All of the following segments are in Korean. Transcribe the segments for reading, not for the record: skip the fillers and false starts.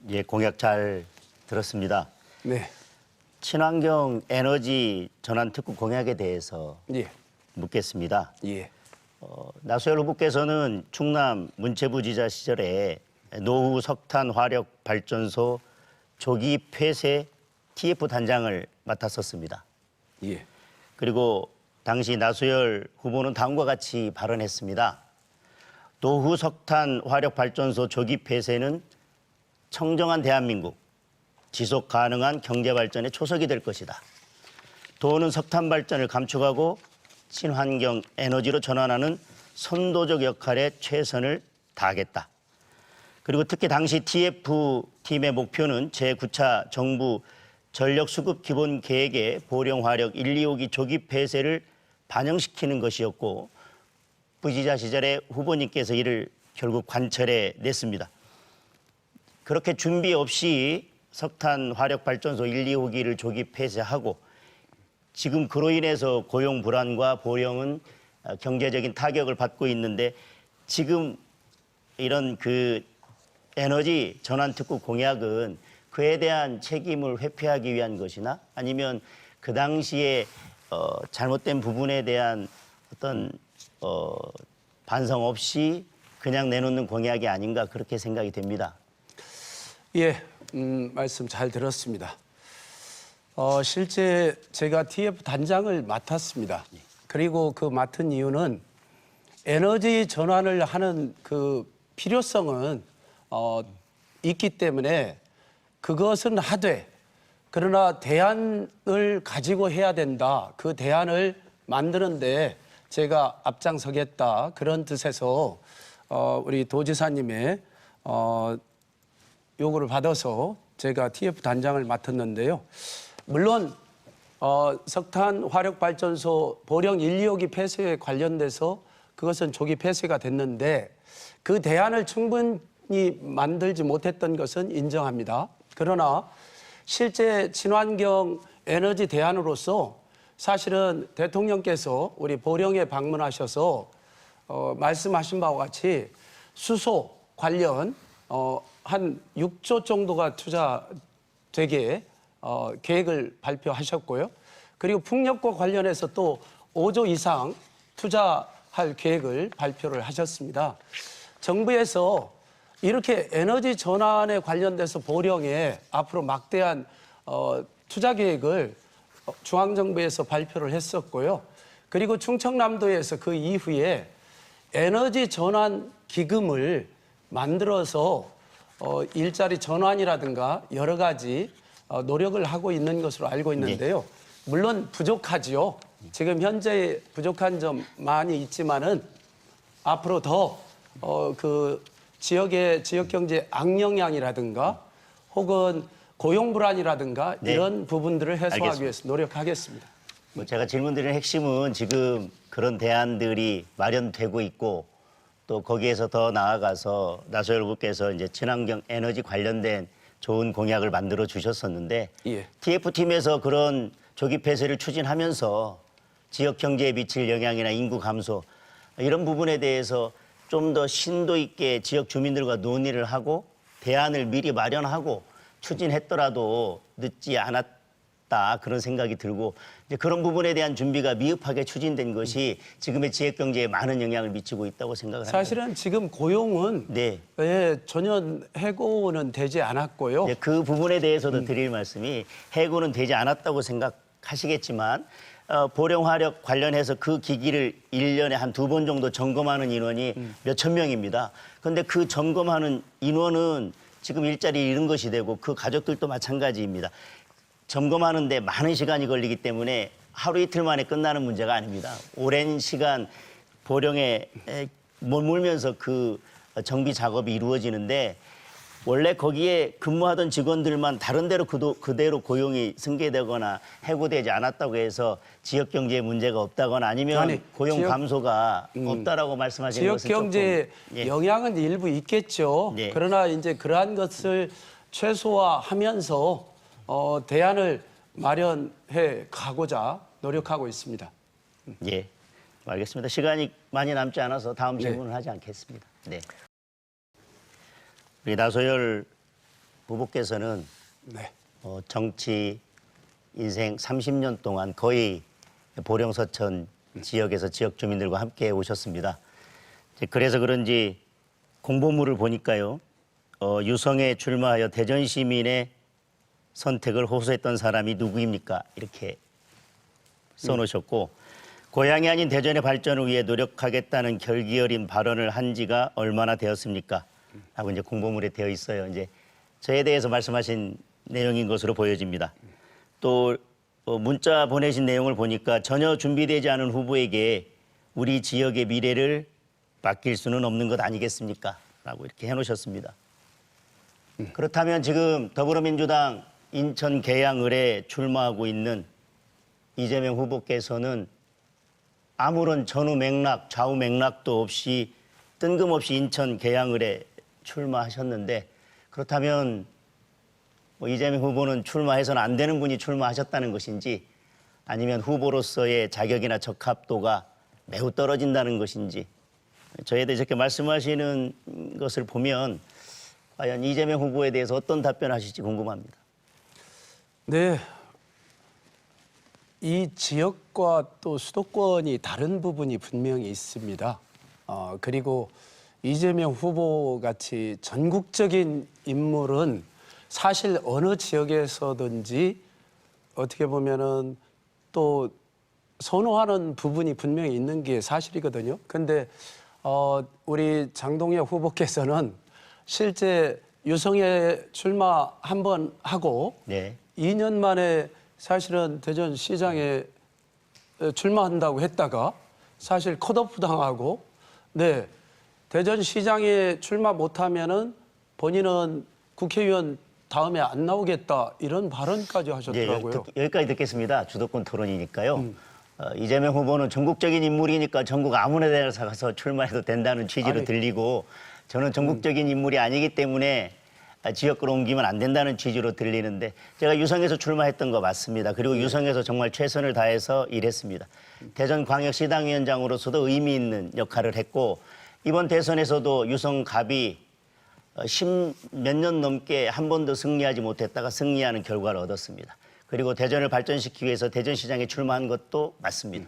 예, 공약 잘 들었습니다. 네. 친환경 에너지 전환 특구 공약에 대해서 예. 묻겠습니다. 예. 나소열 후보께서는 충남 문체부 지사 시절에 노후 석탄 화력 발전소 조기 폐쇄 TF 단장을 맡았었습니다. 예. 그리고 당시 나소열 후보는 다음과 같이 발언했습니다. 노후 석탄 화력 발전소 조기 폐쇄는 청정한 대한민국, 지속 가능한 경제 발전의 초석이 될 것이다. 도는 석탄 발전을 감축하고 친환경 에너지로 전환하는 선도적 역할에 최선을 다하겠다. 그리고 특히 당시 TF팀의 목표는 제9차 정부 전력수급 기본 계획의 보령 화력 1, 2호기 조기 폐쇄를 반영시키는 것이었고 부지사 시절에 후보님께서 이를 결국 관철해 냈습니다. 그렇게 준비 없이 석탄 화력 발전소 1, 2호기를 조기 폐쇄하고 지금 그로 인해서 고용 불안과 보령은 경제적인 타격을 받고 있는데 지금 이런 그 에너지 전환 특구 공약은 그에 대한 책임을 회피하기 위한 것이나 아니면 그 당시에 잘못된 부분에 대한 어떤 반성 없이 그냥 내놓는 공약이 아닌가 그렇게 생각이 됩니다. 예. 말씀 잘 들었습니다. 실제 제가 TF 단장을 맡았습니다. 그리고 그 맡은 이유는 에너지 전환을 하는 그 필요성은 있기 때문에 그것은 하되 그러나 대안을 가지고 해야 된다. 그 대안을 만드는데 제가 앞장서겠다. 그런 뜻에서 우리 도지사님의 요구를 받아서 제가 TF 단장을 맡았는데요. 물론 석탄 화력 발전소 보령 1, 2호기 폐쇄에 관련돼서 그것은 조기 폐쇄가 됐는데 그 대안을 충분히 만들지 못했던 것은 인정합니다. 그러나 실제 친환경 에너지 대안으로서 사실은 대통령께서 우리 보령에 방문하셔서 말씀하신 바와 같이 수소 관련 한 6조 정도가 투자되게 계획을 발표하셨고요. 그리고 풍력과 관련해서 또 5조 이상 투자할 계획을 발표를 하셨습니다. 정부에서 이렇게 에너지 전환에 관련돼서 보령에 앞으로 막대한 투자 계획을 중앙정부에서 발표를 했었고요. 그리고 충청남도에서 그 이후에 에너지 전환 기금을 만들어서 일자리 전환이라든가 여러 가지 노력을 하고 있는 것으로 알고 있는데요. 물론 부족하지요. 지금 현재 부족한 점 많이 있지만은 앞으로 더 그 지역의 지역 경제 악영향이라든가 혹은 고용 불안이라든가 이런 부분들을 해소하기 알겠습니다. 위해서 노력하겠습니다. 제가 질문드리는 핵심은 지금 그런 대안들이 마련되고 있고 또 거기에서 더 나아가서 나소열 후보께서 이제 친환경 에너지 관련된 좋은 공약을 만들어 주셨었는데 예. TF팀에서 그런 조기 폐쇄를 추진하면서 지역 경제에 미칠 영향이나 인구 감소 이런 부분에 대해서 좀 더 심도 있게 지역 주민들과 논의를 하고 대안을 미리 마련하고 추진했더라도 늦지 않았다 그런 생각이 들고 이제 그런 부분에 대한 준비가 미흡하게 추진된 것이 지금의 지역 경제에 많은 영향을 미치고 있다고 생각을 합니다. 사실은 지금 고용은 전혀 해고는 되지 않았고요. 그 부분에 대해서도 드릴 말씀이 해고는 되지 않았다고 생각하시겠지만 보령 화력 관련해서 그 기기를 1년에 한 2번 정도 점검하는 인원이 몇천 명입니다. 그런데 그 점검하는 인원은 지금 일자리 잃은 것이 되고 그 가족들도 마찬가지입니다. 점검하는데 많은 시간이 걸리기 때문에 하루 이틀 만에 끝나는 문제가 아닙니다. 오랜 시간 보령에 머물면서 그 정비 작업이 이루어지는데 원래 거기에 근무하던 직원들만 다른 데로 그대로 고용이 승계되거나 해고되지 않았다고 해서 지역 경제에 문제가 없다거나 아니면 고용 감소가 없다라고 말씀하시는 지역 것은 경제에 조금, 영향은 일부 있겠죠. 그러나 이제 그러한 것을 최소화하면서 대안을 마련해 가고자 노력하고 있습니다. 예, 알겠습니다. 시간이 많이 남지 않아서 다음 질문을 하지 않겠습니다. 네. 우리 나소열 후보께서는 네. 정치 인생 30년 동안 거의 보령 서천 지역에서 지역 주민들과 함께 오셨습니다. 그래서 그런지 공보물을 보니까요. 유성에 출마하여 대전 시민의 선택을 호소했던 사람이 누구입니까? 이렇게 써놓으셨고 고향이 아닌 대전의 발전을 위해 노력하겠다는 결기 어린 발언을 한 지가 얼마나 되었습니까? 라고 이제 공보물에 되어 있어요. 이제 저에 대해서 말씀하신 내용인 것으로 보여집니다. 또 문자 보내신 내용을 보니까 전혀 준비되지 않은 후보에게 우리 지역의 미래를 맡길 수는 없는 것 아니겠습니까? 라고 이렇게 해놓으셨습니다. 그렇다면 지금 더불어민주당 인천 계양을에 출마하고 있는 이재명 후보께서는 아무런 전후 맥락, 좌우 맥락도 없이 뜬금없이 인천 계양을에 출마하셨는데 그렇다면 이재명 후보는 출마해서는 안 되는 분이 출마하셨다는 것인지 아니면 후보로서의 자격이나 적합도가 매우 떨어진다는 것인지 저에 대해 이렇게 말씀하시는 것을 보면 과연 이재명 후보에 대해서 어떤 답변하실지 궁금합니다. 네. 이 지역과 또 수도권이 다른 부분이 분명히 있습니다. 그리고 이재명 후보 같이 전국적인 인물은 사실 어느 지역에서든지 어떻게 보면은 또 선호하는 부분이 분명히 있는 게 사실이거든요. 근데 우리 장동혁 후보께서는 실제 유성에 출마 한 번 하고 네. 2년 만에 사실은 대전시장에 출마한다고 했다가 사실 컷오프 당하고 네 대전시장에 출마 못하면은 본인은 국회의원 다음에 안 나오겠다 이런 발언까지 하셨더라고요. 네, 여기까지 듣겠습니다. 주도권 토론이니까요. 이재명 후보는 전국적인 인물이니까 전국 아무나 데나 가서 출마해도 된다는 취지로 들리고 저는 전국적인 인물이 아니기 때문에 지역구로 옮기면 안 된다는 취지로 들리는데 제가 유성에서 출마했던 거 맞습니다. 그리고 유성에서 정말 최선을 다해서 일했습니다. 대전광역시당위원장으로서도 의미 있는 역할을 했고 이번 대선에서도 유성갑이 10몇 년 넘게 한 번도 승리하지 못했다가 승리하는 결과를 얻었습니다. 그리고 대전을 발전시키기 위해서 대전시장에 출마한 것도 맞습니다.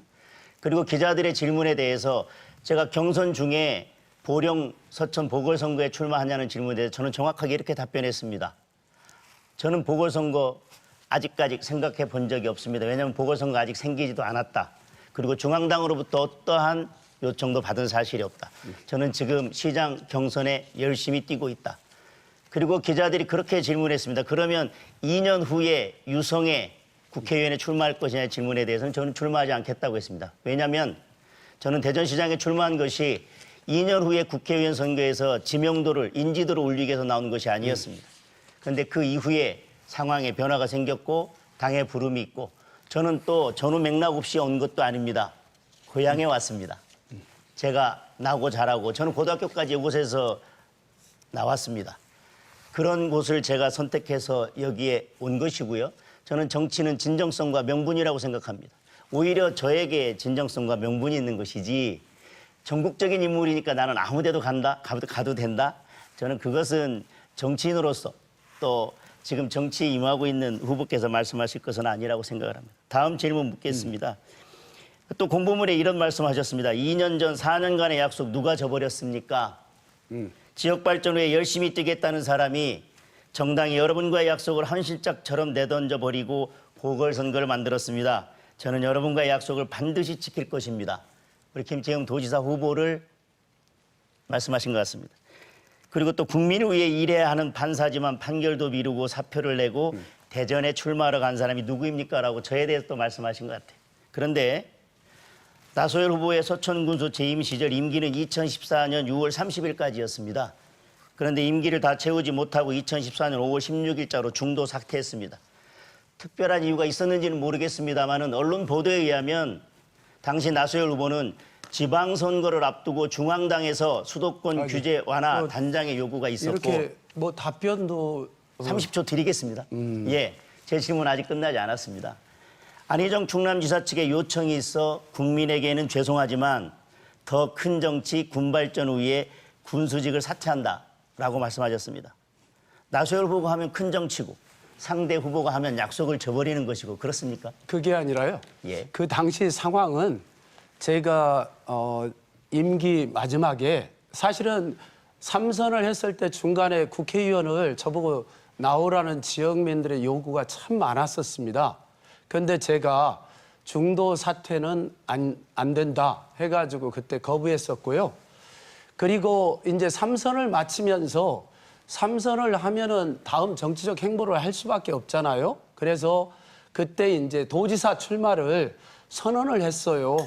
그리고 기자들의 질문에 대해서 제가 경선 중에 보령 서천 보궐선거에 출마하냐는 질문에 대해서 저는 정확하게 이렇게 답변했습니다. 저는 보궐선거 아직까지 생각해 본 적이 없습니다. 왜냐하면 보궐선거 아직 생기지도 않았다. 그리고 중앙당으로부터 어떠한 요청도 받은 사실이 없다. 저는 지금 시장 경선에 열심히 뛰고 있다. 그리고 기자들이 그렇게 질문했습니다. 그러면 2년 후에 유성에 국회의원에 출마할 것이냐의 질문에 대해서는 저는 출마하지 않겠다고 했습니다. 왜냐하면 저는 대전시장에 출마한 것이 2년 후에 국회의원 선거에서 지명도를, 인지도를 올리기 위해서 나온 것이 아니었습니다. 그런데 그 이후에 상황에 변화가 생겼고 당에 부름이 있고 저는 또 전후 맥락 없이 온 것도 아닙니다. 고향에 왔습니다. 제가 나고 자라고 저는 고등학교까지 이곳에서 나왔습니다. 그런 곳을 제가 선택해서 여기에 온 것이고요. 저는 정치는 진정성과 명분이라고 생각합니다. 오히려 저에게 진정성과 명분이 있는 것이지 전국적인 인물이니까 나는 아무 데도 가도 된다? 저는 그것은 정치인으로서 또 지금 정치에 임하고 있는 후보께서 말씀하실 것은 아니라고 생각을 합니다. 다음 질문 묻겠습니다. 또 공보물에 이런 말씀하셨습니다. 2년 전 4년간의 약속 누가 저버렸습니까? 지역 발전 후에 열심히 뛰겠다는 사람이 정당이 여러분과의 약속을 헌실짝처럼 내던져 버리고 보궐선거를 만들었습니다. 저는 여러분과의 약속을 반드시 지킬 것입니다. 우리 김태형 도지사 후보를 말씀하신 것 같습니다. 그리고 또 국민을 위해 일해야 하는 판사지만 판결도 미루고 사표를 내고 대전에 출마하러 간 사람이 누구입니까? 라고 저에 대해서 또 말씀하신 것 같아요. 그런데 나소열 후보의 서천군수 재임 시절 임기는 2014년 6월 30일까지였습니다. 그런데 임기를 다 채우지 못하고 2014년 5월 16일자로 중도 사퇴했습니다. 특별한 이유가 있었는지는 모르겠습니다만 언론 보도에 의하면 당시 나소열 후보는 지방선거를 앞두고 중앙당에서 수도권 규제 완화 단장의 요구가 있었고 이렇게 뭐 답변도 30초 드리겠습니다. 예, 제 질문 아직 끝나지 않았습니다. 안희정 충남지사 측의 요청이 있어 국민에게는 죄송하지만 더 큰 정치 군발전 위에 군수직을 사퇴한다라고 말씀하셨습니다. 나소열 후보가 하면 큰 정치고 상대 후보가 하면 약속을 저버리는 것이고 그렇습니까? 그게 아니라요. 예. 그 당시 상황은 제가 임기 마지막에 사실은 3선을 했을 때 중간에 국회의원을 저보고 나오라는 지역민들의 요구가 참 많았었습니다. 그런데 제가 중도 사퇴는 안 된다 해가지고 그때 거부했었고요. 그리고 이제 3선을 마치면서 3선을 하면은 다음 정치적 행보를 할 수밖에 없잖아요. 그래서 그때 이제 도지사 출마를 선언을 했어요.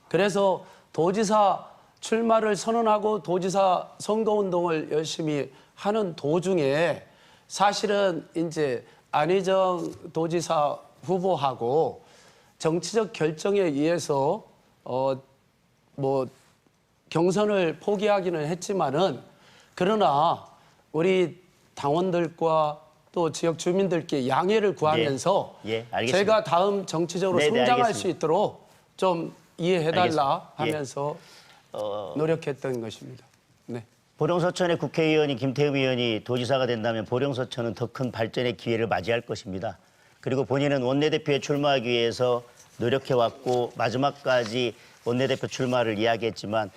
그래서 도지사 출마를 선언하고 도지사 선거운동을 열심히 하는 도중에 사실은 이제 안희정 도지사 후보하고 정치적 결정에 의해서 뭐 경선을 포기하기는 했지만은 그러나 우리 당원들과 또 지역 주민들께 양해를 구하면서 예, 알겠습니다. 제가 다음 정치적으로 네, 성장할 알겠습니다. 수 있도록 좀 이해해달라 알겠습니다. 예. 하면서 노력했던 것입니다. 네. 보령서천의 국회의원이 김태흠 의원이 도지사가 된다면 보령서천은 더 큰 발전의 기회를 맞이할 것입니다. 그리고 본인은 원내대표에 출마하기 위해서 노력해왔고 마지막까지 원내대표 출마를 이야기했지만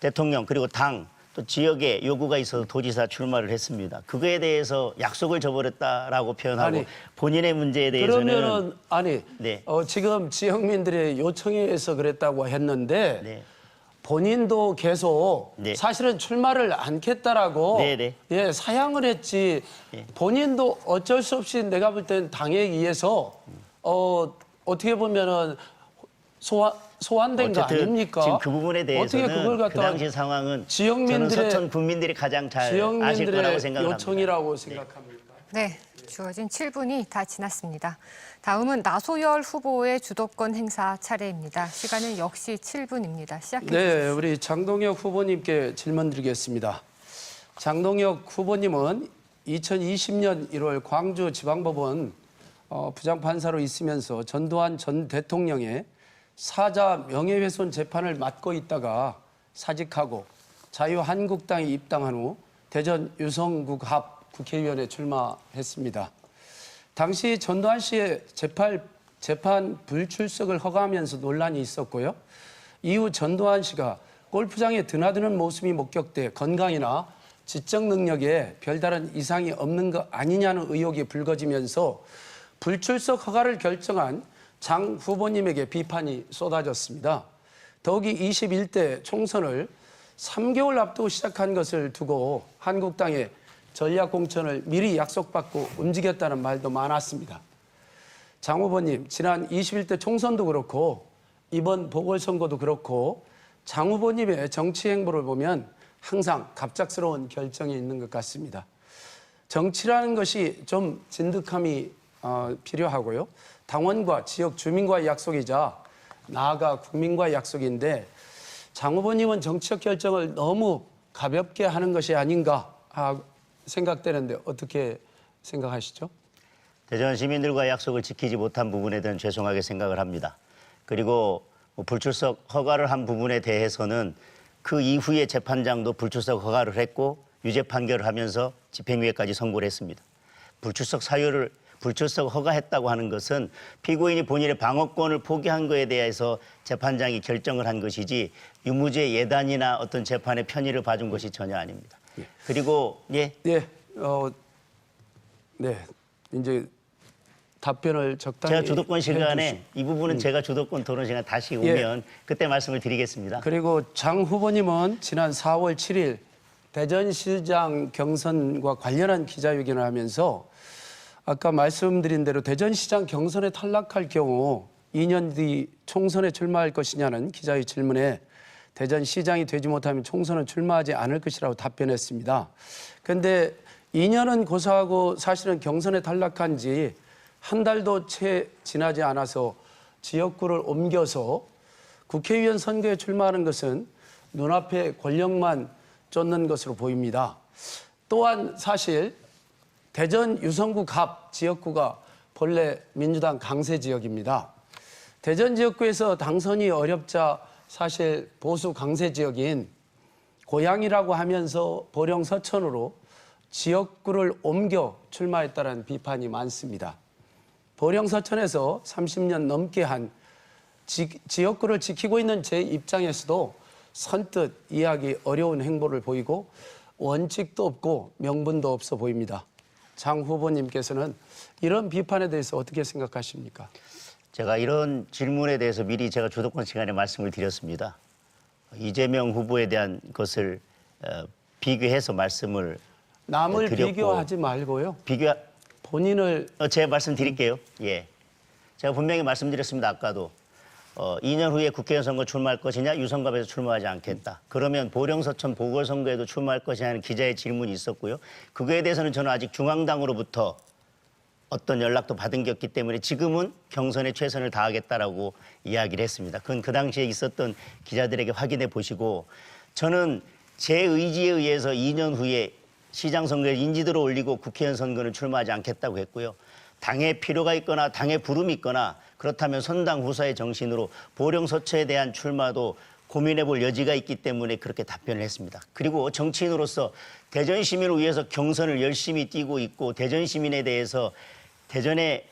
대통령 그리고 당 또 지역에 요구가 있어서 도지사 출마를 했습니다. 그거에 대해서 약속을 저버렸다라고 표현하고 아니, 본인의 문제에 대해서는 그러면은 아니 네. 지금 지역민들의 요청에 의해서 그랬다고 했는데 네. 본인도 계속 네. 사실은 출마를 않겠다라고 네, 네. 예, 사양을 했지 본인도 어쩔 수 없이 내가 볼 땐 당에 의해서 어떻게 보면은 소환된 거 어쨌든 아닙니까? 지금 그 부분에 대해서는 어떻게 그걸 그 갖다가 당시 상황은 지역민들의- 저는 서천 국민들이 가장 잘 아실 거라고 지역민들의 생각합니다. 요청이라고 생각합니다. 네, 주어진 7분이 다 지났습니다. 다음은 나소열 후보의 주도권 행사 차례입니다. 시간은 역시 7분입니다. 시작해 주십시오. 네, 우리 장동혁 후보님께 질문 드리겠습니다. 장동혁 후보님은 2020년 1월 광주지방법원 부장판사로 있으면서 전두환 전 대통령의 사자 명예훼손 재판을 맡고 있다가 사직하고 자유한국당에 입당한 후 대전 유성구 합 국회의원에 출마했습니다. 당시 전두환 씨의 재판 불출석을 허가하면서 논란이 있었고요. 이후 전두환 씨가 골프장에 드나드는 모습이 목격돼 건강이나 지적 능력에 별다른 이상이 없는 것 아니냐는 의혹이 불거지면서 불출석 허가를 결정한 장 후보님에게 비판이 쏟아졌습니다. 더욱이 21대 총선을 3개월 앞두고 시작한 것을 두고 한국당의 전략공천을 미리 약속받고 움직였다는 말도 많았습니다. 장 후보님, 지난 21대 총선도 그렇고 이번 보궐선거도 그렇고 장 후보님의 정치 행보를 보면 항상 갑작스러운 결정이 있는 것 같습니다. 정치라는 것이 좀 진득함이 필요하고요. 당원과 지역 주민과의 약속이자 나아가 국민과의 약속인데 장 후보님은 정치적 결정을 너무 가볍게 하는 것이 아닌가 생각되는데 어떻게 생각하시죠? 대전 시민들과의 약속을 지키지 못한 부분에 대한 죄송하게 생각을 합니다. 그리고 불출석 허가를 한 부분에 대해서는 그 이후에 재판장도 불출석 허가를 했고 유죄 판결을 하면서 집행유예까지 선고를 했습니다. 불출석 허가했다고 하는 것은 피고인이 본인의 방어권을 포기한 것에 대해서 재판장이 결정을 한 것이지 유무죄 예단이나 어떤 재판의 편의를 봐준 것이 전혀 아닙니다. 그리고 네, 이제 답변을 적당히 제가 주도권 시간에 해주시- 이 부분은 제가 주도권 토론 시간 다시 오면 그때 말씀을 드리겠습니다. 그리고 장 후보님은 지난 4월 7일 대전시장 경선과 관련한 기자회견을 하면서 아까 말씀드린 대로 대전시장 경선에 탈락할 경우 2년 뒤 총선에 출마할 것이냐는 기자의 질문에 대전시장이 되지 못하면 총선은 출마하지 않을 것이라고 답변했습니다. 그런데 2년은 고사하고 사실은 경선에 탈락한 지 한 달도 채 지나지 않아서 지역구를 옮겨서 국회의원 선거에 출마하는 것은 눈앞에 권력만 쫓는 것으로 보입니다. 또한 사실 대전 유성구 갑 지역구가 본래 민주당 강세 지역입니다. 대전 지역구에서 당선이 어렵자 사실 보수 강세 지역인 고양이라고 하면서 보령 서천으로 지역구를 옮겨 출마했다는 비판이 많습니다. 보령 서천에서 30년 넘게 한 지역구를 지키고 있는 제 입장에서도 선뜻 이해하기 어려운 행보를 보이고 원칙도 없고 명분도 없어 보입니다. 장 후보님께서는 이런 비판에 대해서 어떻게 생각하십니까? 제가 이런 질문에 대해서 미리 제가 주도권 시간에 말씀을 드렸습니다. 이재명 후보에 대한 것을 비교해서 말씀을 남을 드렸고, 비교하지 말고요. 본인을 제가 말씀드릴게요. 예, 제가 분명히 말씀드렸습니다. 아까도 2년 후에 국회의원 선거 출마할 것이냐, 유성갑에서 출마하지 않겠다. 그러면 보령 서천 보궐선거에도 출마할 것이냐는 기자의 질문이 있었고요. 그거에 대해서는 저는 아직 중앙당으로부터 어떤 연락도 받은 게 없기 때문에 지금은 경선에 최선을 다하겠다라고 이야기를 했습니다. 그건 그 당시에 있었던 기자들에게 확인해 보시고, 저는 제 의지에 의해서 2년 후에 시장 선거에 인지도를 올리고 국회의원 선거는 출마하지 않겠다고 했고요. 당의 필요가 있거나 당의 부름이 있거나 그렇다면 선당 후사의 정신으로 보령 서초에 대한 출마도 고민해 볼 여지가 있기 때문에 그렇게 답변을 했습니다. 그리고 정치인으로서 대전 시민을 위해서 경선을 열심히 뛰고 있고, 대전 시민에 대해서 대전의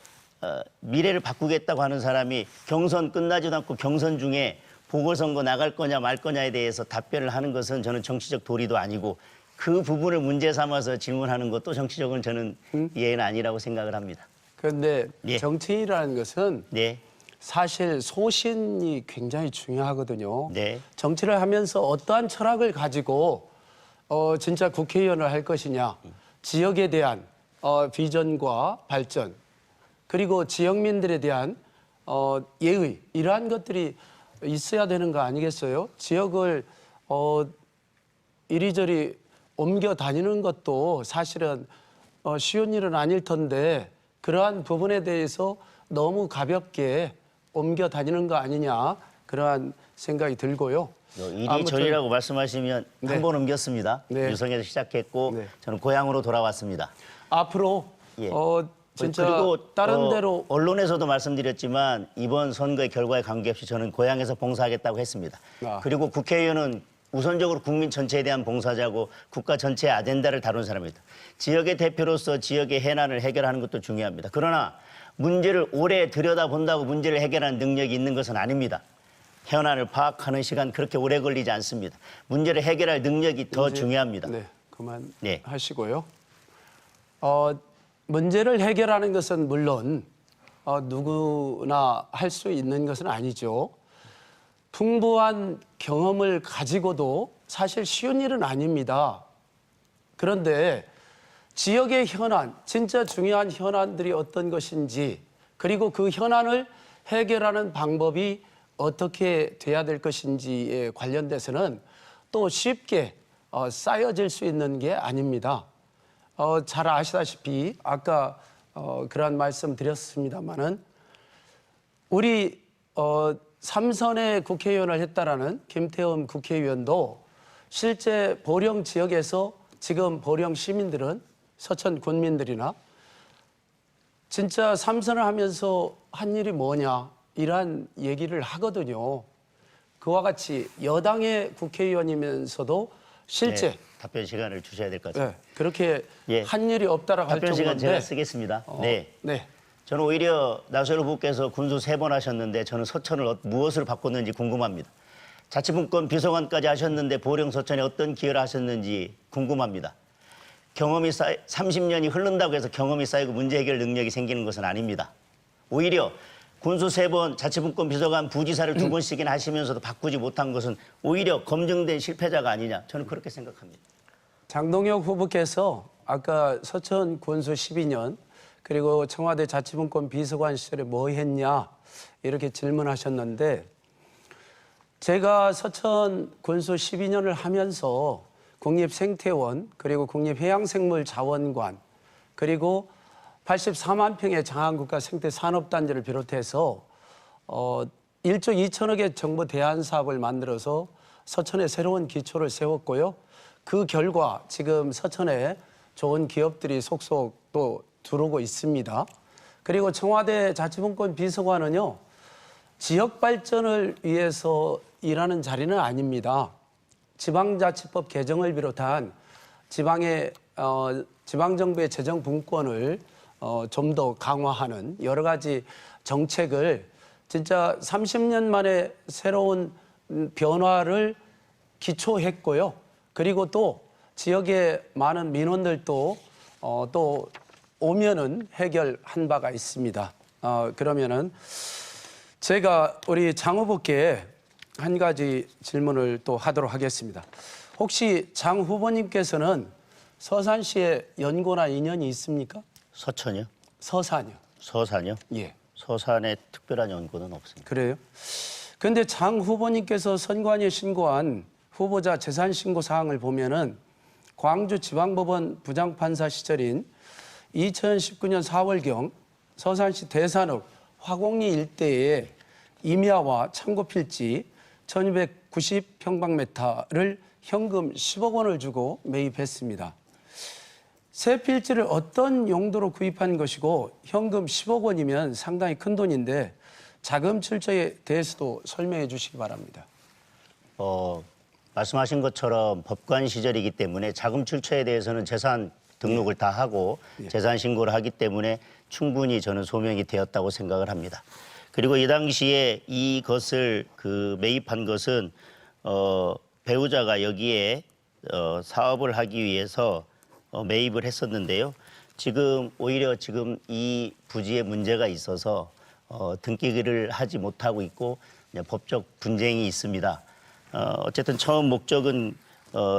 미래를 바꾸겠다고 하는 사람이 경선 끝나지도 않고 경선 중에 보궐선거 나갈 거냐 말 거냐에 대해서 답변을 하는 것은 저는 정치적 도리도 아니고, 그 부분을 문제 삼아서 질문하는 것도 정치적으로는 저는 이해는 아니라고 생각을 합니다. 그런데 예. 정치인이라는 것은 네. 사실 소신이 굉장히 중요하거든요. 네. 정치를 하면서 어떠한 철학을 가지고 진짜 국회의원을 할 것이냐, 지역에 대한 비전과 발전, 그리고 지역민들에 대한 예의, 이러한 것들이 있어야 되는 거 아니겠어요? 지역을 이리저리 옮겨 다니는 것도 사실은 쉬운 일은 아닐 텐데, 그러한 부분에 대해서 너무 가볍게 옮겨 다니는 거 아니냐, 그러한 생각이 들고요. 이리저리라고 말씀하시면 네. 한 번 옮겼습니다. 네. 유성에서 시작했고 네. 저는 고향으로 돌아왔습니다. 앞으로 예. 진짜 그리고 다른 데로 언론에서도 말씀드렸지만 이번 선거의 결과에 관계없이 저는 고향에서 봉사하겠다고 했습니다. 그리고 국회의원은 우선적으로 국민 전체에 대한 봉사자고 국가 전체의 아젠다를 다룬 사람입니다. 지역의 대표로서 지역의 해난을 해결하는 것도 중요합니다. 그러나 문제를 오래 들여다본다고 문제를 해결하는 능력이 있는 것은 아닙니다. 현안을 파악하는 시간 그렇게 오래 걸리지 않습니다. 문제를 해결할 능력이 더 중요합니다. 네, 그만 네. 하시고요. 문제를 해결하는 것은 물론 누구나 할 수 있는 것은 아니죠. 풍부한 경험을 가지고도 사실 쉬운 일은 아닙니다. 그런데 지역의 현안, 진짜 중요한 현안들이 어떤 것인지, 그리고 그 현안을 해결하는 방법이 어떻게 돼야 될 것인지에 관련돼서는 또 쉽게 쌓여질 수 있는 게 아닙니다. 잘 아시다시피 아까 그런 말씀 드렸습니다마는 우리 삼선의 국회의원을 했다라는 김태흠 국회의원도 실제 보령 지역에서 지금 보령 시민들은 서천 군민들이나 진짜 삼선을 하면서 한 일이 뭐냐 이런 얘기를 하거든요. 그와 같이 여당의 국회의원이면서도 실제 네, 답변 시간을 주셔야 될 것 같습니다. 네, 그렇게 예. 한 일이 없다라고 할 답변 시간 제가 정도인데 쓰겠습니다. 네. 네. 저는 오히려 나소열 후보께서 군수 3번 하셨는데 저는 서천을 무엇을 바꿨는지 궁금합니다. 자치분권 비서관까지 하셨는데 보령 서천에 어떤 기여를 하셨는지 궁금합니다. 경험이 30년이 흐른다고 해서 경험이 쌓이고 문제 해결 능력이 생기는 것은 아닙니다. 오히려 군수 3번, 자치분권 비서관, 부지사를 2번씩이나 하시면서도 바꾸지 못한 것은 오히려 검증된 실패자가 아니냐, 저는 그렇게 생각합니다. 장동혁 후보께서 아까 서천 군수 12년 그리고 청와대 자치분권 비서관 시절에 뭐 했냐 이렇게 질문하셨는데, 제가 서천 군수 12년을 하면서 국립생태원 그리고 국립해양생물자원관 그리고 84만 평의 장안국가 생태산업단지를 비롯해서 1조 2천억의 정부 대안 사업을 만들어서 서천에 새로운 기초를 세웠고요. 그 결과 지금 서천에 좋은 기업들이 속속 또 들어오고 있습니다. 그리고 청와대 자치분권 비서관은요, 지역 발전을 위해서 일하는 자리는 아닙니다. 지방자치법 개정을 비롯한 지방의 지방정부의 재정 분권을 좀 더 강화하는 여러 가지 정책을 진짜 30년 만에 새로운 변화를 기초했고요. 그리고 또 지역의 많은 민원들도 또 오면은 해결한 바가 있습니다. 그러면은 제가 우리 장 후보께 한 가지 질문을 또 하도록 하겠습니다. 혹시 장 후보님께서는 서산시의 연고나 인연이 있습니까? 서천이요? 서산이요. 서산이요? 예. 서산에 특별한 연고는 없습니다. 그래요? 그런데 장 후보님께서 선관위에 신고한 후보자 재산 신고 사항을 보면은 광주지방법원 부장판사 시절인 2019년 4월경 서산시 대산읍 화곡리 일대에 임야와 창고필지 1290평방미터를 현금 10억 원을 주고 매입했습니다. 새 필지를 어떤 용도로 구입한 것이고 현금 10억 원이면 상당히 큰 돈인데 자금 출처에 대해서도 설명해 주시기 바랍니다. 말씀하신 것처럼 법관 시절이기 때문에 자금 출처에 대해서는 재산 등록을 다 하고 재산 신고를 하기 때문에 충분히 저는 소명이 되었다고 생각을 합니다. 그리고 이 당시에 이것을 매입한 것은 배우자가 여기에 사업을 하기 위해서 매입을 했었는데요. 오히려 지금 이 부지에 문제가 있어서 등기를 하지 못하고 있고 법적 분쟁이 있습니다. 어쨌든 처음 목적은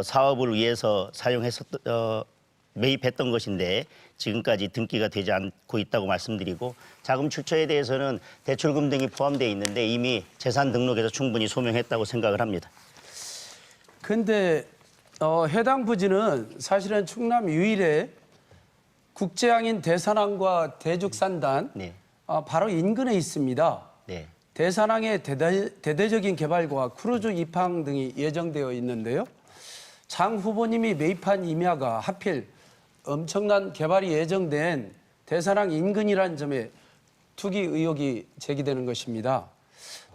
사업을 위해서 매입했던 것인데 지금까지 등기가 되지 않고 있다고 말씀드리고 자금 출처에 대해서는 대출금 등이 포함되어 있는데 이미 재산 등록에서 충분히 소명했다고 생각을 합니다. 근데 해당 부지는 사실은 충남 유일의 국제항인 대산항과 대죽산단 네. 바로 인근에 있습니다. 네. 대산항의 대대적인 개발과 크루즈 입항 등이 예정되어 있는데요. 장 후보님이 매입한 임야가 하필 엄청난 개발이 예정된 대산항 인근이라는 점에 투기 의혹이 제기되는 것입니다.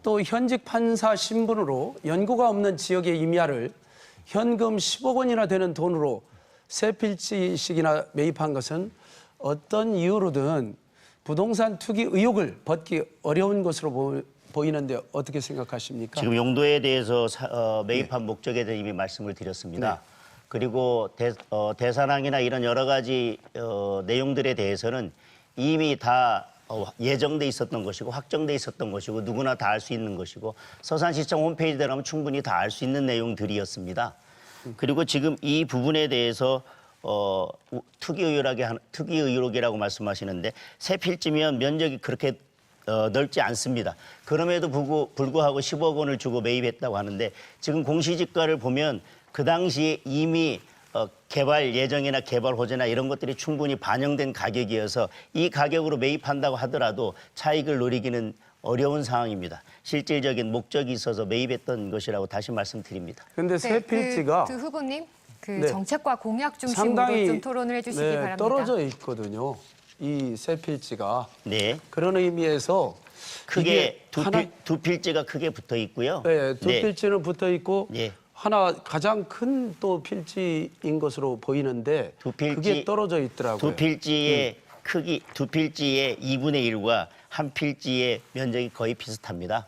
또 현직 판사 신분으로 연고가 없는 지역의 임야를 현금 10억 원이나 되는 돈으로 세 필지씩이나 매입한 것은 어떤 이유로든 부동산 투기 의혹을 벗기 어려운 것으로 보이는데 어떻게 생각하십니까? 지금 용도에 대해서 매입한 목적에 대해 이미 말씀을 드렸습니다. 네. 그리고 대산항이나 이런 여러 가지 내용들에 대해서는 이미 다 예정돼 있었던 것이고 확정돼 있었던 것이고 누구나 다 알 수 있는 것이고 서산시청 홈페이지에 들어가면 충분히 다 알 수 있는 내용들이었습니다. 그리고 지금 이 부분에 대해서 투기 의혹이라고 말씀하시는데 새 필지면 면적이 그렇게 넓지 않습니다. 그럼에도 불구하고 10억 원을 주고 매입했다고 하는데 지금 공시지가를 보면 그 당시에 이미 개발 예정이나 개발 호재나 이런 것들이 충분히 반영된 가격이어서 이 가격으로 매입한다고 하더라도 차익을 노리기는 어려운 상황입니다. 실질적인 목적이 있어서 매입했던 것이라고 다시 말씀드립니다. 그런데 새 필지가 그 후보님 네. 정책과 공약 중심으로 상당히 좀 토론을 해주시기 바랍니다. 떨어져 있거든요. 이 새 필지가. 네. 그런 의미에서 크게 이게 두 필지가 크게 붙어 있고요. 네, 두 네. 필지는 붙어 있고 네. 하나 가장 큰 또 필지인 것으로 보이는데 그게 떨어져 있더라고요. 두 필지의 크기, 두 필지의 2분의 1과 한 필지의 면적이 거의 비슷합니다.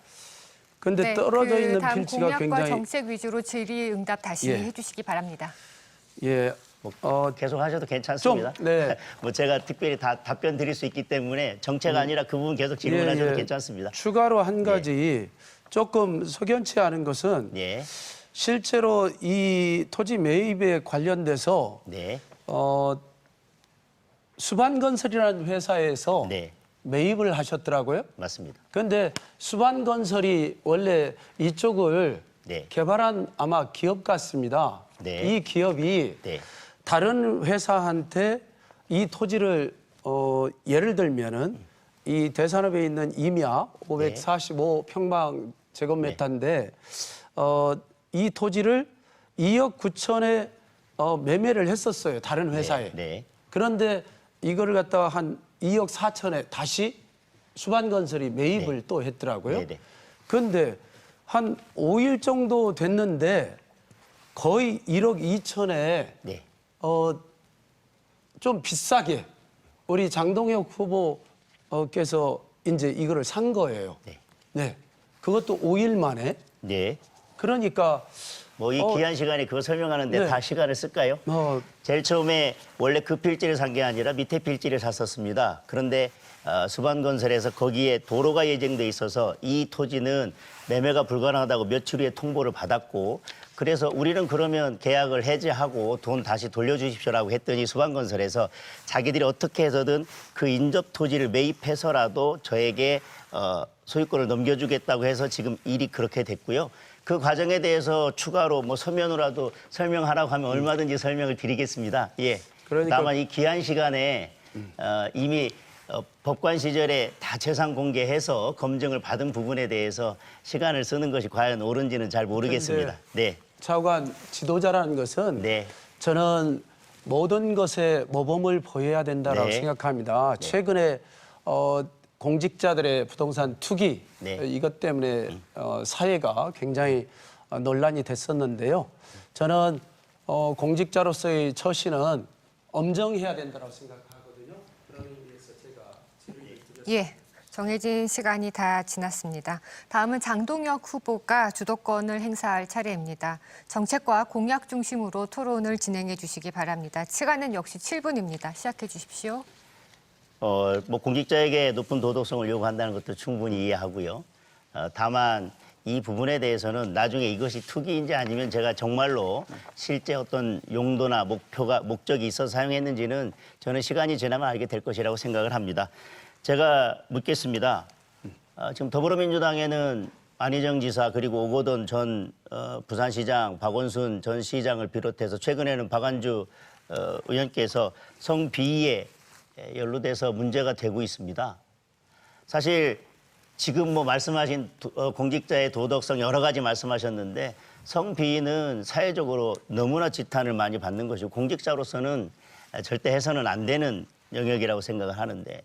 그런데 떨어져 있는 다음 필지가 공약과 굉장히 정책 위주로 질의응답 다시 예. 해주시기 바랍니다. 예. 계속 하셔도 괜찮습니다. 좀, 네. 뭐 제가 특별히 다 답변 드릴 수 있기 때문에 정책 아니라 그 부분 계속 질문하셔도 괜찮습니다. 추가로 한 가지 조금 석연치 않은 것은 네. 실제로 이 토지 매입에 관련돼서 네. 수반건설이라는 회사에서 네. 매입을 하셨더라고요. 맞습니다. 그런데 수반건설이 원래 이쪽을 네. 개발한 아마 기업 같습니다. 네. 이 기업이 네. 다른 회사한테 이 토지를 예를 들면은 이 대산읍에 있는 임야 545평방 제곱미터인데 이 토지를 2억 9천에 매매를 했었어요. 다른 회사에. 네. 그런데 이거를 갖다가 한 2억 4천에 다시 수반건설이 매입을 또 했더라고요. 네, 네. 그런데 한 5일 정도 됐는데 거의 1억 2천에 네. 좀 비싸게 우리 장동혁 후보께서 이제 이거를 산 거예요. 네. 네. 그것도 5일 만에. 네. 그러니까 뭐 이 귀한 시간에 그거 설명하는데 네. 다 시간을 쓸까요? 제일 처음에 원래 그 필지를 산 게 아니라 밑에 필지를 샀었습니다. 그런데 수반건설에서 거기에 도로가 예정돼 있어서 이 토지는 매매가 불가능하다고 며칠 후에 통보를 받았고, 그래서 우리는 그러면 계약을 해지하고 돈 다시 돌려주십시오라고 했더니 수반건설에서 자기들이 어떻게 해서든 그 인접 토지를 매입해서라도 저에게 소유권을 넘겨주겠다고 해서 지금 일이 그렇게 됐고요. 그 과정에 대해서 추가로 뭐 서면으로라도 설명하라고 하면 얼마든지 설명을 드리겠습니다. 예. 그러니까 다만 이 귀한 시간에 이미 법관 시절에 다 재산 공개해서 검증을 받은 부분에 대해서 시간을 쓰는 것이 과연 옳은지는 잘 모르겠습니다. 네. 차관 지도자라는 것은 네. 저는 모든 것에 모범을 보여야 된다고 네. 생각합니다. 최근에 공직자들의 부동산 투기 네. 이것 때문에 사회가 굉장히 논란이 됐었는데요. 저는 공직자로서의 처신은 엄정해야 된다고 생각하거든요. 그런 의미에서 제가 질의를 드렸습니다. 예, 정해진 시간이 다 지났습니다. 다음은 장동혁 후보가 주도권을 행사할 차례입니다. 정책과 공약 중심으로 토론을 진행해 주시기 바랍니다. 시간은 역시 7분입니다. 시작해 주십시오. 뭐 공직자에게 높은 도덕성을 요구한다는 것도 충분히 이해하고요. 다만 이 부분에 대해서는 나중에 이것이 투기인지 아니면 제가 정말로 실제 어떤 용도나 목적이 있어서 사용했는지는 저는 시간이 지나면 알게 될 것이라고 생각을 합니다. 제가 묻겠습니다. 지금 더불어민주당에는 안희정 지사 그리고 오거돈 전 부산시장, 박원순 전 시장을 비롯해서 최근에는 박안주 의원께서 성비위에 연루돼서 문제가 되고 있습니다. 사실 지금 뭐 말씀하신 공직자의 도덕성 여러 가지 말씀하셨는데 성비위는 사회적으로 너무나 지탄을 많이 받는 것이고 공직자로서는 절대 해서는 안 되는 영역이라고 생각을 하는데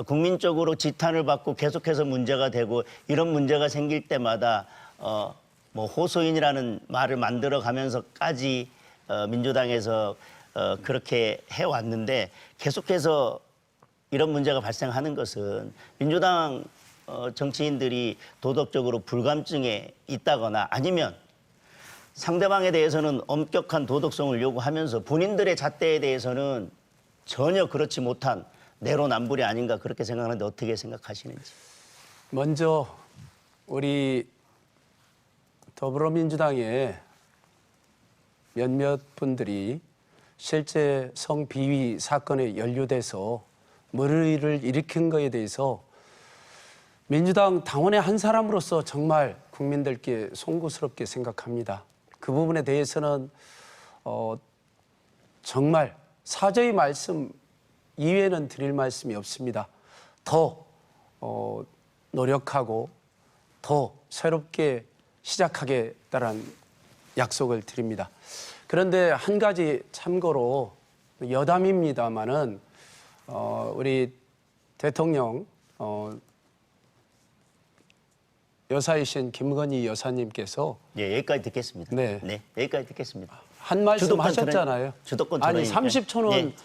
국민적으로 지탄을 받고 계속해서 문제가 되고 이런 문제가 생길 때마다 뭐 호소인이라는 말을 만들어 가면서까지 민주당에서 그렇게 해왔는데 계속해서 이런 문제가 발생하는 것은 민주당 정치인들이 도덕적으로 불감증에 있다거나 아니면 상대방에 대해서는 엄격한 도덕성을 요구하면서 본인들의 잣대에 대해서는 전혀 그렇지 못한 내로남불이 아닌가 그렇게 생각하는데 어떻게 생각하시는지. 먼저 우리 더불어민주당의 몇몇 분들이 실제 성비위 사건에 연루돼서 물의를 일으킨 것에 대해서 민주당 당원의 한 사람으로서 정말 국민들께 송구스럽게 생각합니다. 그 부분에 대해서는 정말 사죄의 말씀 이외에는 드릴 말씀이 없습니다. 더 노력하고 더 새롭게 시작하겠다는 약속을 드립니다. 그런데 한 가지 참고로 여담입니다마는 우리 대통령 여사이신 김건희 여사님께서 예, 여기까지 듣겠습니다. 네. 여기까지 듣겠습니다. 한 말씀 하셨잖아요. 주도권 아니 토론이니까요. 30초는 네.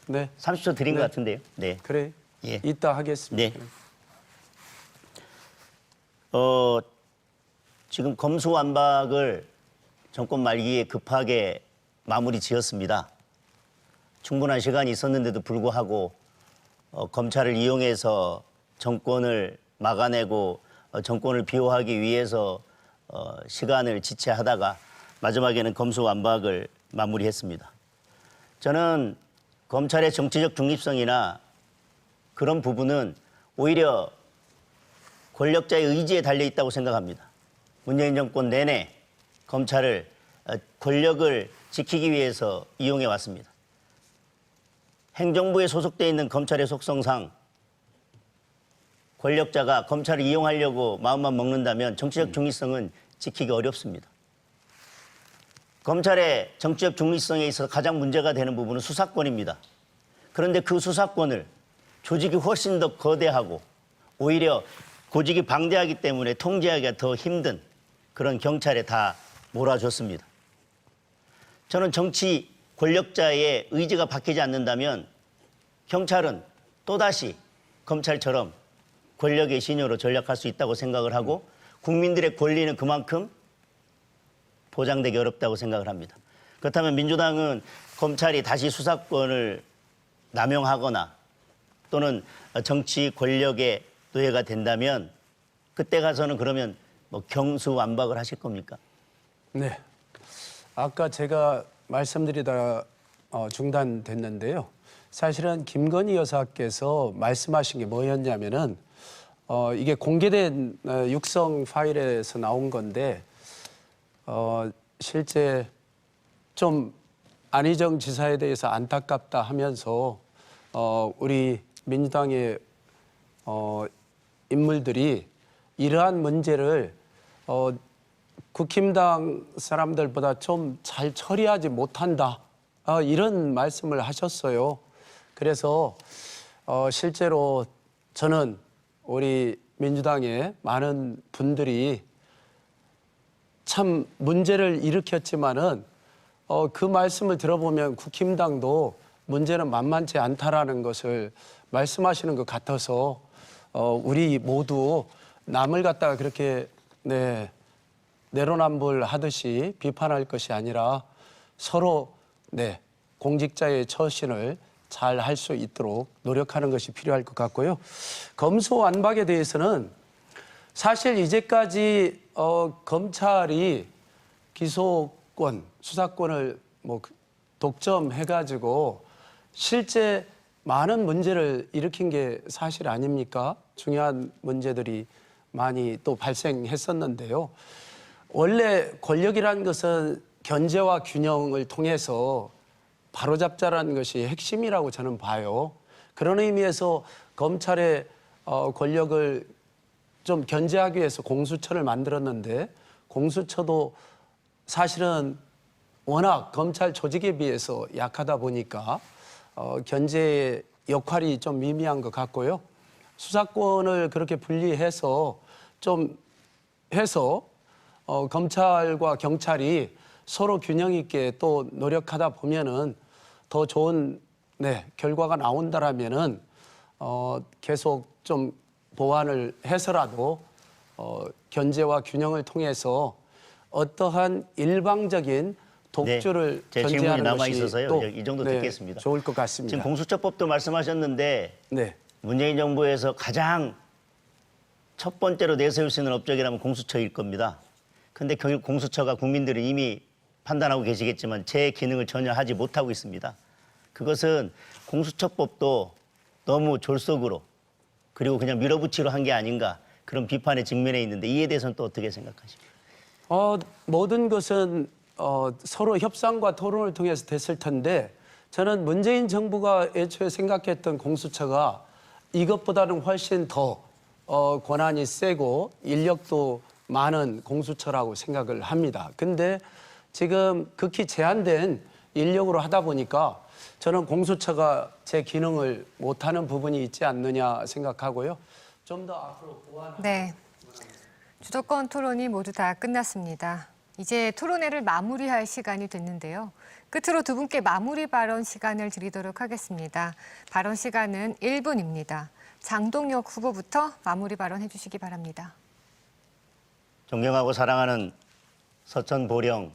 네 30초 드린 네. 것 같은데요. 네. 그래 예. 이따 하겠습니다. 네. 지금 검수완박을 정권 말기에 급하게 마무리 지었습니다. 충분한 시간이 있었는데도 불구하고 검찰을 이용해서 정권을 막아내고 정권을 비호하기 위해서 시간을 지체하다가 마지막에는 검수완박을 마무리했습니다. 저는 검찰의 정치적 중립성이나 그런 부분은 오히려 권력자의 의지에 달려 있다고 생각합니다. 문재인 정권 내내 검찰을 권력을 지키기 위해서 이용해 왔습니다. 행정부에 소속돼 있는 검찰의 속성상 권력자가 검찰을 이용하려고 마음만 먹는다면 정치적 중립성은 지키기 어렵습니다. 검찰의 정치적 중립성에 있어서 가장 문제가 되는 부분은 수사권입니다. 그런데 그 수사권을 조직이 훨씬 더 거대하고 오히려 조직이 방대하기 때문에 통제하기가 더 힘든 그런 경찰에 다 몰아줬습니다. 저는 정치 권력자의 의지가 바뀌지 않는다면 경찰은 또다시 검찰처럼 권력의 신여로 전락할 수 있다고 생각을 하고 국민들의 권리는 그만큼 보장되기 어렵다고 생각을 합니다. 그렇다면 민주당은 검찰이 다시 수사권을 남용하거나 또는 정치 권력의 노예가 된다면 그때 가서는 그러면 뭐 경수완박을 하실 겁니까? 네. 아까 제가 말씀드리다가 중단됐는데요. 사실은 김건희 여사께서 말씀하신 게 뭐였냐면은 이게 공개된 육성 파일에서 나온 건데 실제 좀 안희정 지사에 대해서 안타깝다 하면서 우리 민주당의 인물들이 이러한 문제를 국힘당 사람들보다 좀 잘 처리하지 못한다. 이런 말씀을 하셨어요. 그래서 실제로 저는 우리 민주당의 많은 분들이 참 문제를 일으켰지만은 그 말씀을 들어보면 국힘당도 문제는 만만치 않다라는 것을 말씀하시는 것 같아서 우리 모두 남을 갖다가 그렇게 내로남불하듯이 비판할 것이 아니라 서로 공직자의 처신을 잘 할 수 있도록 노력하는 것이 필요할 것 같고요. 검수완박에 대해서는 사실 이제까지 검찰이 기소권, 수사권을 독점해가지고 실제 많은 문제를 일으킨 게 사실 아닙니까? 중요한 문제들이 많이 또 발생했었는데요. 원래 권력이라는 것은 견제와 균형을 통해서 바로잡자라는 것이 핵심이라고 저는 봐요. 그런 의미에서 검찰의 권력을 좀 견제하기 위해서 공수처를 만들었는데 공수처도 사실은 워낙 검찰 조직에 비해서 약하다 보니까 견제의 역할이 좀 미미한 것 같고요. 수사권을 그렇게 분리해서 좀 해서 검찰과 경찰이 서로 균형 있게 또 노력하다 보면은 더 좋은 결과가 나온다라면은 계속 좀 보완을 해서라도 견제와 균형을 통해서 어떠한 일방적인 독주를 제 질문이 견제하는 남아 것이 있어서요. 또 이 정도 듣겠습니다. 좋을 것 같습니다. 지금 공수처법도 말씀하셨는데 문재인 정부에서 가장 첫 번째로 내세울 수 있는 업적이라면 공수처일 겁니다. 그런데 공수처가 국민들이 이미 판단하고 계시겠지만 제 기능을 전혀 하지 못하고 있습니다. 그것은 공수처법도 너무 졸속으로 그리고 그냥 밀어붙이로 한 게 아닌가 그런 비판에 직면해 있는데 이에 대해서는 또 어떻게 생각하십니까? 모든 것은 서로 협상과 토론을 통해서 됐을 텐데 저는 문재인 정부가 애초에 생각했던 공수처가 이것보다는 훨씬 더 권한이 세고 인력도 많은 공수처라고 생각을 합니다. 근데 지금 극히 제한된 인력으로 하다 보니까 저는 공수처가 제 기능을 못하는 부분이 있지 않느냐 생각하고요. 좀 더 앞으로 보완하는. 네. 주도권 토론이 모두 다 끝났습니다. 이제 토론회를 마무리할 시간이 됐는데요. 끝으로 두 분께 마무리 발언 시간을 드리도록 하겠습니다. 발언 시간은 1분입니다. 장동혁 후보부터 마무리 발언해 주시기 바랍니다. 존경하고 사랑하는 서천 보령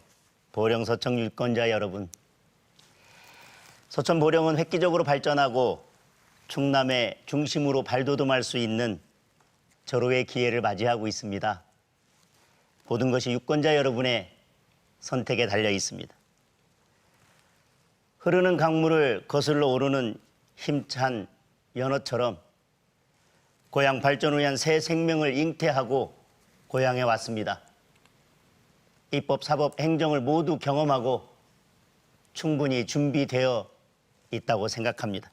서청 유권자 여러분. 서천 보령은 획기적으로 발전하고 충남의 중심으로 발돋움할 수 있는 절호의 기회를 맞이하고 있습니다. 모든 것이 유권자 여러분의 선택에 달려 있습니다. 흐르는 강물을 거슬러 오르는 힘찬 연어처럼 고향 발전을 위한 새 생명을 잉태하고 고향에 왔습니다. 입법, 사법, 행정을 모두 경험하고 충분히 준비되어 있다고 생각합니다.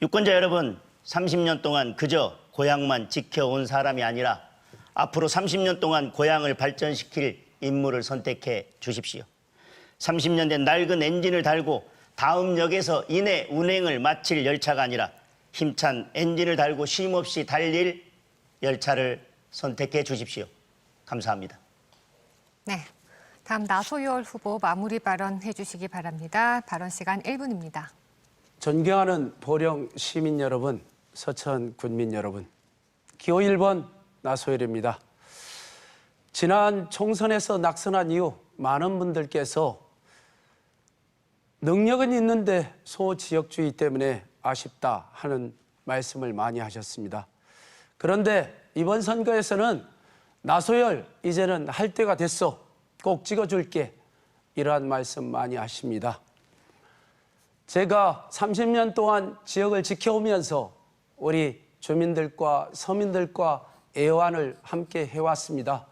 유권자 여러분, 30년 동안 그저 고향만 지켜온 사람이 아니라 앞으로 30년 동안 고향을 발전시킬 인물을 선택해 주십시오. 30년 된 낡은 엔진을 달고 다음 역에서 이내 운행을 마칠 열차가 아니라 힘찬 엔진을 달고 쉼없이 달릴 열차를 선택해 주십시오. 감사합니다. 네. 다음 나소열 후보 마무리 발언해 주시기 바랍니다. 발언 시간 1분입니다. 존경하는 보령 시민 여러분, 서천 군민 여러분, 기호 1번 나소열입니다. 지난 총선에서 낙선한 이후 많은 분들께서 능력은 있는데 소지역주의 때문에 아쉽다 하는 말씀을 많이 하셨습니다. 그런데 이번 선거에서는 나소열 이제는 할 때가 됐어. 꼭 찍어줄게. 이러한 말씀 많이 하십니다. 제가 30년 동안 지역을 지켜오면서 우리 주민들과 서민들과 애환을 함께 해왔습니다.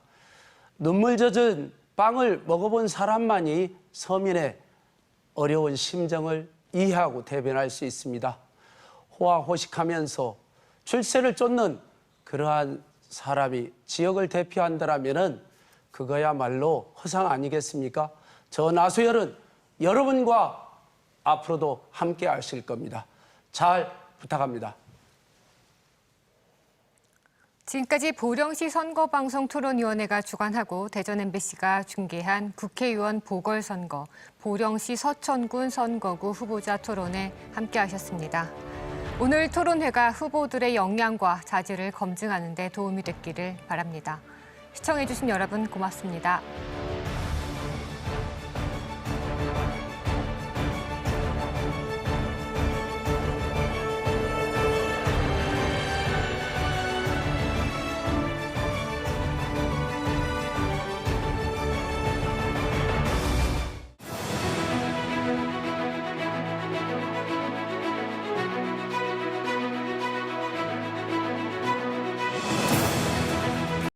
눈물 젖은 빵을 먹어본 사람만이 서민의 어려운 심정을 이해하고 대변할 수 있습니다. 호화호식하면서 출세를 쫓는 그러한 사람이 지역을 대표한다라면은 그거야말로 허상 아니겠습니까? 저 나소열은 여러분과 앞으로도 함께 하실 겁니다. 잘 부탁합니다. 지금까지 보령시 선거방송 토론위원회가 주관하고 대전 MBC가 중계한 국회의원 보궐선거, 보령시 서천군 선거구 후보자 토론에 함께하셨습니다. 오늘 토론회가 후보들의 역량과 자질을 검증하는 데 도움이 됐기를 바랍니다. 시청해주신 여러분 고맙습니다.